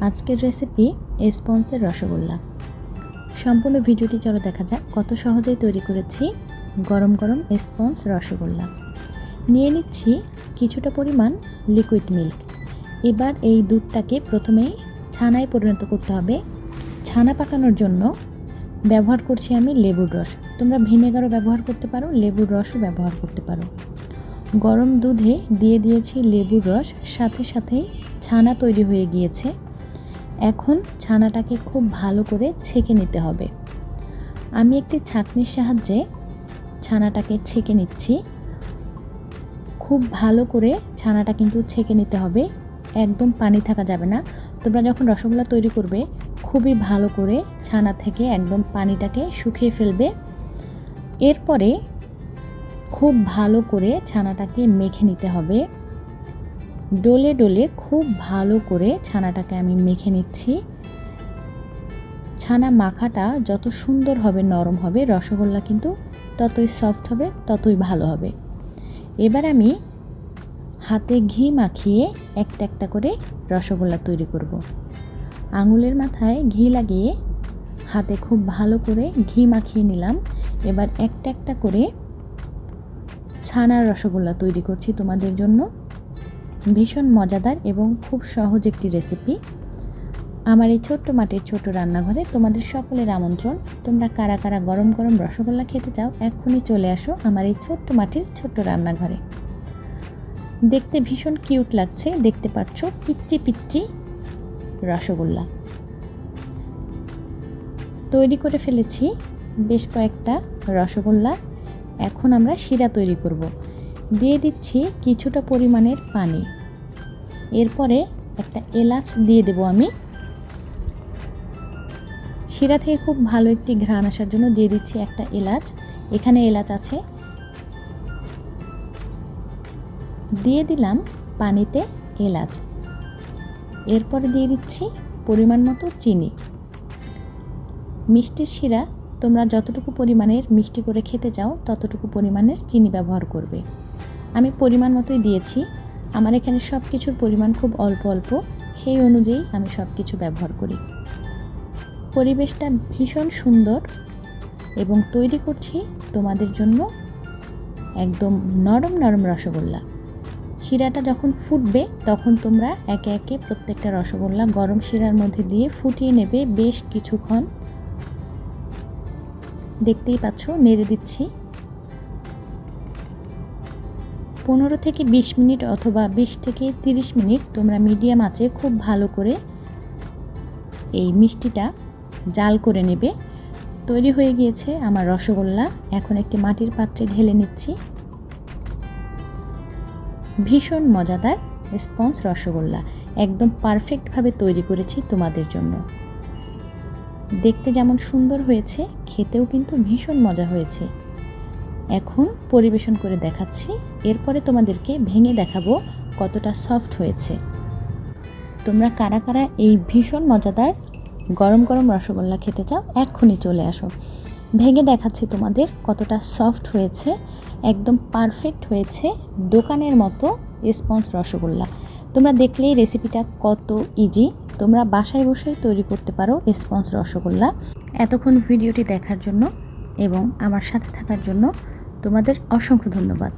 আজকের রেসিপি স্পঞ্জের রসগোল্লা। সম্পূর্ণ ভিডিওটি চলো দেখা যাক কত সহজেই তৈরি করেছি গরম গরম স্পঞ্জ রসগোল্লা। নিয়ে নিচ্ছি কিছুটা পরিমাণ লিকুইড মিল্ক। এবার এই দুধটাকে প্রথমেই ছানায় পরিণত করতে হবে। ছানা পাকানোর জন্য ব্যবহার করছি আমি লেবুর রস। তোমরা ভিনেগারও ব্যবহার করতে পারো, লেবুর রসও ব্যবহার করতে পারো। গরম দুধে দিয়ে দিয়েছি লেবুর রস, সাথে সাথেই ছানা তৈরি হয়ে গিয়েছে। এখন ছানাটাকে খুব ভালো করে ছেঁকে নিতে হবে। আমি একটি ছাঁকনির সাহায্যে ছানাটাকে ছেঁকে নিচ্ছি। খুব ভালো করে ছানাটা কিন্তু ছেঁকে নিতে হবে, একদম পানি থাকা যাবে না। তোমরা যখন রসগোল্লা তৈরি করবে খুবই ভালো করে ছানা থেকে একদম পানিটাকে শুকিয়ে ফেলবে। এরপরে খুব ভালো করে ছানাটাকে মেখে নিতে হবে। ডলে ডলে খুব ভালো করে ছানাটাকে আমি মেখে নিচ্ছি। ছানা মাখাটা যত সুন্দর হবে, নরম হবে, রসগোল্লা কিন্তু ততই সফট হবে, ততই ভালো হবে। এবার আমি হাতে ঘি মাখিয়ে একটা একটা করে রসগোল্লা তৈরি করব। আঙুলের মাথায় ঘি লাগিয়ে হাতে খুব ভালো করে ঘি মাখিয়ে নিলাম। এবার একটা একটা করে ছানার রসগোল্লা তৈরি করছি তোমাদের জন্য। ভীষণ মজাদার এবং খুব সহজ একটি রেসিপি। আমার এই ছোট্ট মাটির ছোট রান্নাঘরে তোমাদের সকলের আমন্ত্রণ। তোমরা কারা কারা গরম গরম রসগোল্লা খেতে চাও, এক্ষুনি চলে আসো আমার এই ছোট্ট মাটির ছোট্ট রান্নাঘরে। দেখতে ভীষণ কিউট লাগছে, দেখতে পাচ্ছ পিচ্চি পিচ্চি রসগোল্লা তৈরি করে ফেলেছি বেশ কয়েকটা রসগোল্লা। এখন আমরা শিরা তৈরি করব। দিয়ে দিচ্ছি কিছুটা পরিমাণের পানি। এরপরে একটা এলাচ দিয়ে দেব আমি। শিরা থেকে খুব ভালো একটি ঘ্রাণ আসার জন্য দিয়ে দিচ্ছি একটা এলাচ। এখানে এলাচ আছে। দিয়ে দিলাম পানিতে এলাচ। এরপরে দিয়ে দিচ্ছি পরিমাণ মতো চিনি। মিষ্টির শিরা তোমরা যতটুকু পরিমাণের মিষ্টি করে খেতে চাও ততটুকু পরিমাণের চিনি ব্যবহার করবে। আমি পরিমাণ মতোই দিয়েছি। আমার এখানে সব কিছুর পরিমাণ খুব অল্প অল্প, সেই অনুযায়ী আমি সব কিছু ব্যবহার করি। পরিবেশটা ভীষণ সুন্দর এবং তৈরি করছি তোমাদের জন্য একদম নরম নরম রসগোল্লা। শিরাটা যখন ফুটবে তখন তোমরা একে একে প্রত্যেকটা রসগোল্লা গরম শিরার মধ্যে দিয়ে ফুটিয়ে নেবে বেশ কিছুক্ষণ। দেখতেই পাচ্ছ, নেড়ে দিচ্ছি। 15 থেকে 20 মিনিট অথবা 20 থেকে 30 মিনিট তোমরা মিডিয়াম আঁচে খুব ভালো করে এই মিষ্টিটা জাল করে নেবে। তৈরি হয়ে গিয়েছে আমার রসগোল্লা। এখন একটি মাটির পাত্রে ঢেলে নিচ্ছি। ভীষণ মজাদার স্পঞ্জ রসগোল্লা একদম পারফেক্টভাবে তৈরি করেছি তোমাদের জন্য। দেখতে যেমন সুন্দর হয়েছে, খেতেও কিন্তু ভীষণ মজা হয়েছে। এখন পরিবেশন করে দেখাচ্ছি। এরপরে তোমাদেরকে ভেঙে দেখাবো কতটা সফট হয়েছে। তোমরা কারা কারা এই ভীষণ মজাদার গরম গরম রসগোল্লা খেতে চাও, এক্ষুনি চলে আসো। ভেঙে দেখাচ্ছি তোমাদের কতটা সফট হয়েছে, একদম পারফেক্ট হয়েছে, দোকানের মতো স্পঞ্জ রসগোল্লা। তোমরা দেখলেই রেসিপিটা কত ইজি। তোমরা বাসায় বসেই তৈরি করতে পারো স্পঞ্জ রসগোল্লা। এতক্ষণ ভিডিওটি দেখার জন্য এবং আমার সাথে থাকার জন্য তোমাদের অসংখ্য ধন্যবাদ।